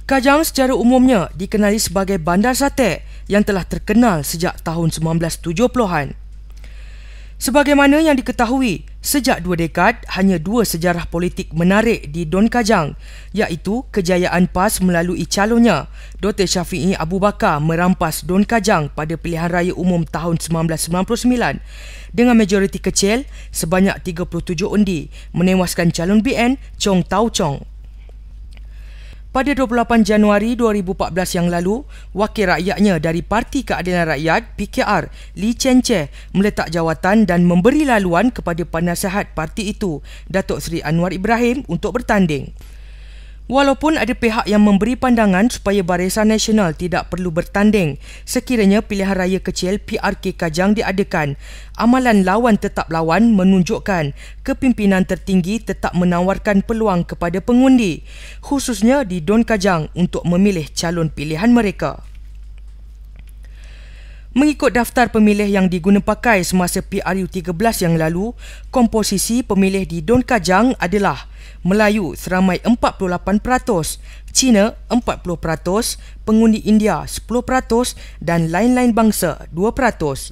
Kajang secara umumnya dikenali sebagai bandar sate yang telah terkenal sejak tahun 1970-an. Sebagaimana yang diketahui, sejak 2 dekad hanya 2 sejarah politik menarik di Don Kajang, iaitu kejayaan PAS melalui calonnya Dr. Syafiee Abu Bakar merampas Don Kajang pada pilihan raya umum tahun 1999 dengan majoriti kecil sebanyak 37 undi menewaskan calon BN Chong Tau Chong. Pada 28 Januari 2014 yang lalu, wakil rakyatnya dari Parti Keadilan Rakyat PKR, Lee Chen Che, meletak jawatan dan memberi laluan kepada penasihat parti itu, Datuk Seri Anwar Ibrahim, untuk bertanding. Walaupun ada pihak yang memberi pandangan supaya Barisan Nasional tidak perlu bertanding sekiranya pilihan raya kecil PRK Kajang diadakan, amalan lawan tetap lawan menunjukkan kepimpinan tertinggi tetap menawarkan peluang kepada pengundi, khususnya di Don Kajang, untuk memilih calon pilihan mereka. Mengikut daftar pemilih yang diguna pakai semasa PRU 13 yang lalu, komposisi pemilih di Don Kajang adalah Melayu seramai 48%, Cina 40%, pengundi India 10% dan lain-lain bangsa 2%.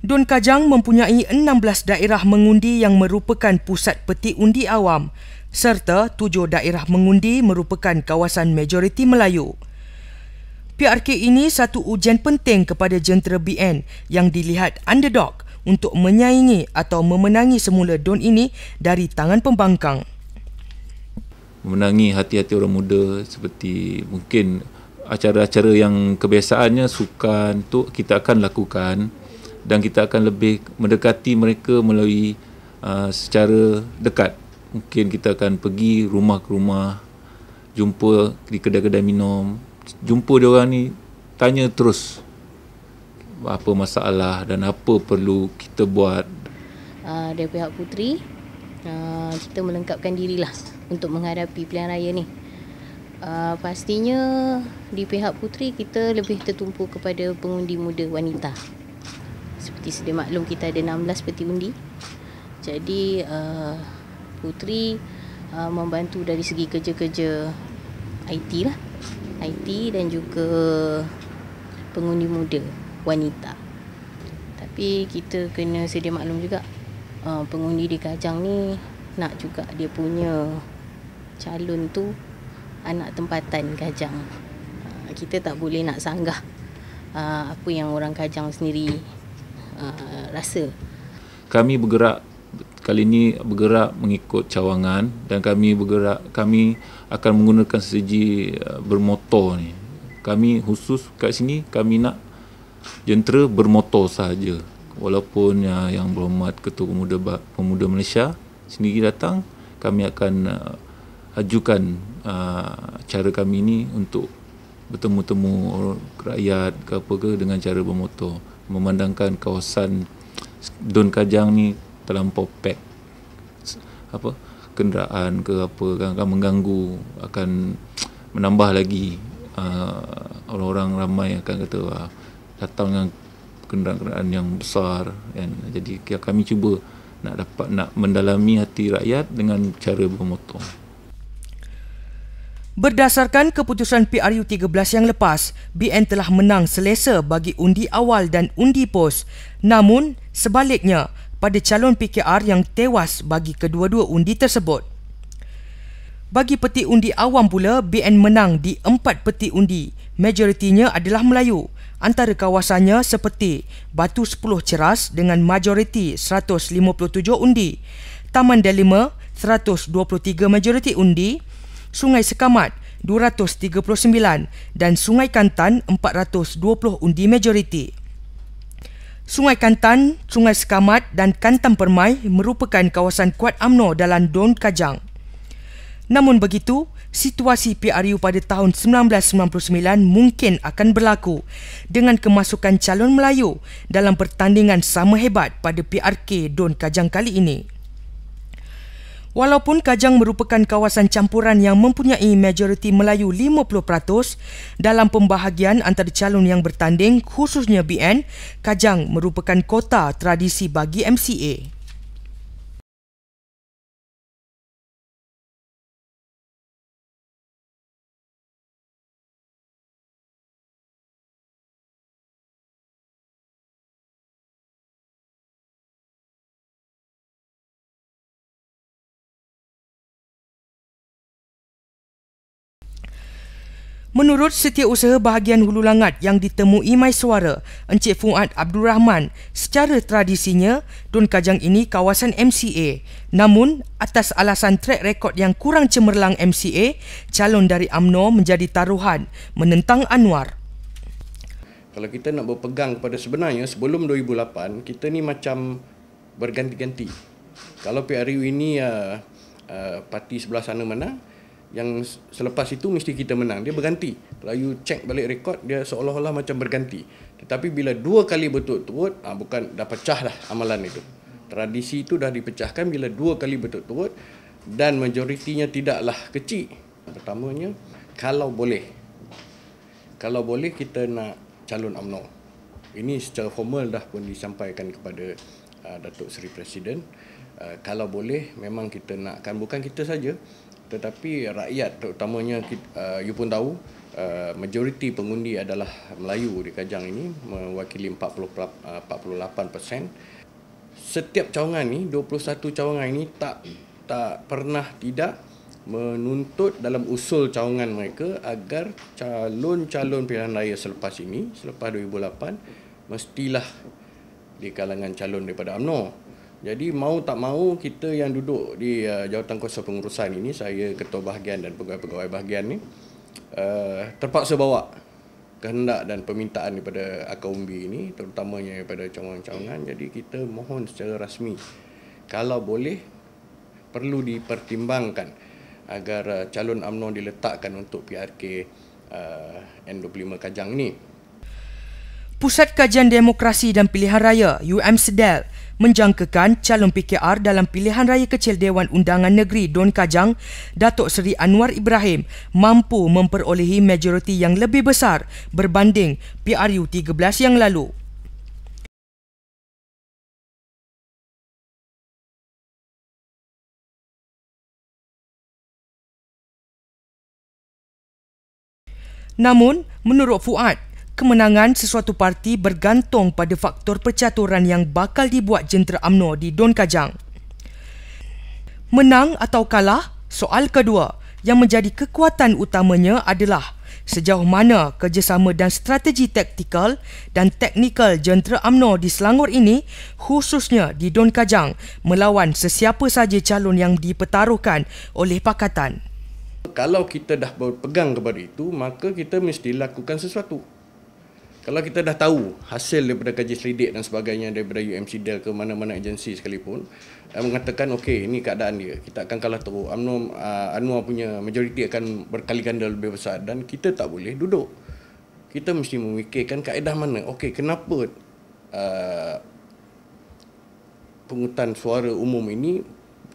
Don Kajang mempunyai 16 daerah mengundi yang merupakan pusat peti undi awam serta 7 daerah mengundi merupakan kawasan majoriti Melayu. PRK ini satu ujian penting kepada jentera BN yang dilihat underdog untuk menyaingi atau memenangi semula Don ini dari tangan pembangkang. Memenangi hati-hati orang muda seperti mungkin acara-acara yang kebiasaannya sukan tu kita akan lakukan dan kita akan lebih mendekati mereka melalui secara dekat. Mungkin kita akan pergi rumah ke rumah, jumpa di kedai-kedai minum, jumpa dia orang ni, tanya terus apa masalah dan apa perlu kita buat. Dari pihak Puteri, kita melengkapkan dirilah untuk menghadapi pilihan raya ni. Pastinya di pihak Puteri kita lebih tertumpu kepada pengundi muda wanita. Seperti sedia maklum, kita ada 16 peti undi. Jadi Puteri membantu dari segi kerja-kerja IT lah, IT dan juga pengundi muda wanita. Tapi kita kena sedia maklum juga, pengundi di Kajang ni nak juga dia punya calon tu anak tempatan Kajang. Kita tak boleh nak sanggah apa yang orang Kajang sendiri rasa. Kami bergerak kali ini mengikut cawangan dan kami akan menggunakan strategi bermotor ni. Kami khusus kat sini kami nak jentera bermotor sahaja. Walaupun yang berhormat Ketua Pemuda Malaysia sendiri datang, kami akan ajukan cara kami ni untuk bertemu-temu rakyat ke apa ke dengan cara bermotor. Memandangkan kawasan Don Kajang ni terlampau pack, kenderaan ke apa akan mengganggu, akan menambah lagi orang-orang ramai akan kata datang dengan kenderaan-kenderaan yang besar kan. Jadi kami cuba nak mendalami hati rakyat dengan cara bermotor. Berdasarkan keputusan PRU 13 yang lepas, BN telah menang selesa bagi undi awal dan undi pos. Namun, sebaliknya, pada calon PKR yang tewas bagi kedua-dua undi tersebut. Bagi peti undi awam pula, BN menang di 4 peti undi. Majoritinya adalah Melayu. Antara kawasannya seperti Batu 10 Ceras dengan majoriti 157 undi, Taman Delima 123 majoriti undi, Sungai Sekamat 239 dan Sungai Kantan 420 undi majoriti. Sungai Kantan, Sungai Sekamat dan Kantan Permai merupakan kawasan kuat UMNO dalam Don Kajang. Namun begitu, situasi PRU pada tahun 1999 mungkin akan berlaku dengan kemasukan calon Melayu dalam pertandingan sama hebat pada PRK Don Kajang kali ini. Walaupun Kajang merupakan kawasan campuran yang mempunyai majoriti Melayu 50%, dalam pembahagian antara calon yang bertanding khususnya BN, Kajang merupakan kota tradisi bagi MCA. Menurut Setiausaha Bahagian Hulu Langat yang ditemui MySuara, Encik Fuad Abdul Rahman, secara tradisinya, Don Kajang ini kawasan MCA. Namun, atas alasan trek rekod yang kurang cemerlang MCA, calon dari UMNO menjadi taruhan menentang Anwar. Kalau kita nak berpegang kepada sebenarnya, sebelum 2008, kita ni macam berganti-ganti. Kalau PRU ini parti sebelah sana menang, yang selepas itu mesti kita menang. Dia berganti. Kalau you check balik rekod, dia seolah-olah macam berganti. Tetapi bila 2 kali berturut-turut, bukan dah pecah dah amalan itu. Tradisi itu dah dipecahkan bila 2 kali berturut-turut dan majoritinya tidaklah kecil. Pertamanya, kalau boleh kita nak calon UMNO. Ini secara formal dah pun disampaikan kepada Datuk Seri Presiden. Kalau boleh, memang kita nakkan, bukan kita saja, tetapi rakyat terutamanya, you pun tahu, majoriti pengundi adalah Melayu di Kajang ini, mewakili 48%. Setiap cawangan ni, 21 cawangan ini tak pernah tidak menuntut dalam usul cawangan mereka agar calon-calon pilihan raya selepas 2008, mestilah di kalangan calon daripada UMNO. Jadi mau tak mau, kita yang duduk di jawatan kuasa pengurusan ini, saya ketua bahagian dan pegawai-pegawai bahagian ni, terpaksa bawa kehendak dan permintaan daripada akar umbi ini, terutamanya daripada cawangan-cawangan. Jadi kita mohon secara rasmi, kalau boleh, perlu dipertimbangkan agar calon UMNO diletakkan untuk PRK N25 Kajang ini. Pusat Kajian Demokrasi dan Pilihan Raya UMSDEL menjangkakan calon PKR dalam pilihan raya kecil Dewan Undangan Negeri Don Kajang, Datuk Seri Anwar Ibrahim, mampu memperolehi majoriti yang lebih besar berbanding PRU 13 yang lalu. Namun, menurut Fuad, kemenangan sesuatu parti bergantung pada faktor percaturan yang bakal dibuat jentera UMNO di Don Kajang. Menang atau kalah, soal kedua yang menjadi kekuatan utamanya adalah sejauh mana kerjasama dan strategi taktikal dan teknikal jentera UMNO di Selangor ini, khususnya di Don Kajang, melawan sesiapa saja calon yang dipertaruhkan oleh pakatan. Kalau kita dah berpegang kepada itu, maka kita mesti lakukan sesuatu. Kalau kita dah tahu hasil daripada kaji selidik dan sebagainya daripada UMCDEL ke mana-mana agensi sekalipun, mengatakan okey, ini keadaan dia, kita akan kalah teruk, UMNO, Anwar punya majoriti akan berkali ganda lebih besar, dan kita tak boleh duduk. Kita mesti memikirkan kaedah mana. Okey, kenapa pungutan suara umum ini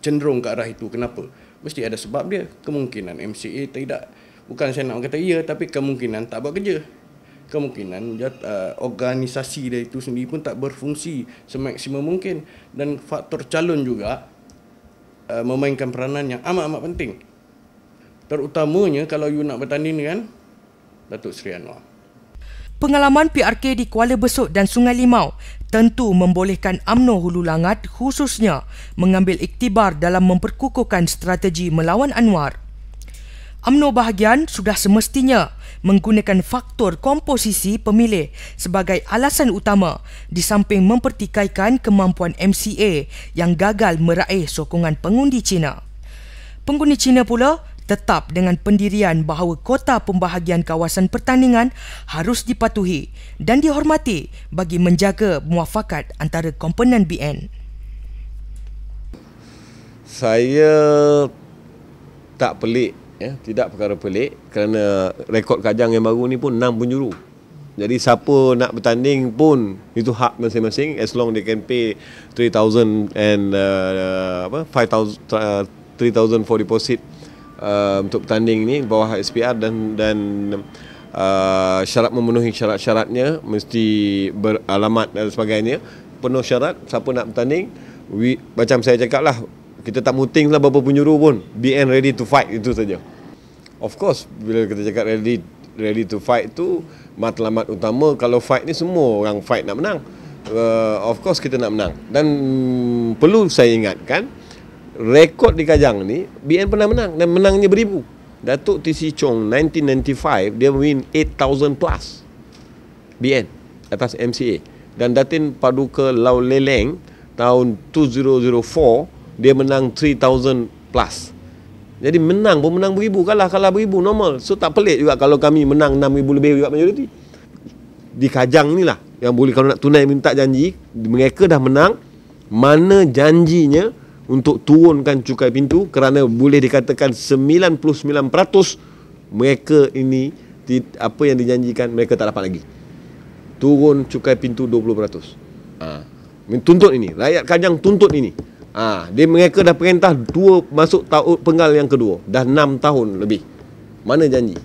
cenderung ke arah itu? Kenapa? Mesti ada sebab dia. Kemungkinan MCA tidak, bukan saya nak kata ya, tapi kemungkinan tak buat kerja. Kemungkinan organisasi dia itu sendiri pun tak berfungsi semaksimum mungkin, dan faktor calon juga memainkan peranan yang amat-amat penting, terutamanya kalau you nak bertanding dengan Datuk Seri Anwar. Pengalaman PRK di Kuala Besut dan Sungai Limau tentu membolehkan UMNO Hulu Langat khususnya mengambil iktibar dalam memperkukuhkan strategi melawan Anwar. UMNO bahagian sudah semestinya menggunakan faktor komposisi pemilih sebagai alasan utama di samping mempertikaikan kemampuan MCA yang gagal meraih sokongan pengundi Cina. Pengundi Cina pula tetap dengan pendirian bahawa kota pembahagian kawasan pertandingan harus dipatuhi dan dihormati bagi menjaga muafakat antara komponen BN. Saya tak pelik, tidak perkara pelik, kerana rekod Kajang yang baru ni pun 6 penjuru. Jadi siapa nak bertanding pun itu hak masing-masing, as long they can pay 3,000 and 5,000 3,000 for deposit untuk bertanding ni bawah SPR dan syarat memenuhi syarat-syaratnya, mesti beralamat dan sebagainya, penuh syarat. Siapa nak bertanding, macam saya cakap lah, kita tak muting lah berapa penjuru pun, BN ready to fight, itu saja. Of course, bila kita cakap ready to fight tu, matlamat utama kalau fight ni semua orang fight nak menang. Of course kita nak menang. Dan perlu saya ingatkan, rekod di Kajang ni BN pernah menang dan menangnya beribu. Datuk TC Chong 1995 dia win 8,000 plus BN atas MCA. Dan Datin Paduka Lau Leleng tahun 2004 dia menang 3,000 plus. Jadi menang pun menang beribu, kalah beribu, normal. So tak pelik juga kalau kami menang 6,000 lebih juga majoriti. Di Kajang ni lah yang boleh, kalau nak tunai minta janji, mereka dah menang, mana janjinya untuk turunkan cukai pintu, kerana boleh dikatakan 99% mereka ini apa yang dijanjikan mereka tak dapat lagi. Turun cukai pintu 20%. Tuntut ini, rakyat Kajang tuntut ini. Mereka dah perintah masuk tahun penggal yang kedua, dah 6 tahun lebih. Mana janji?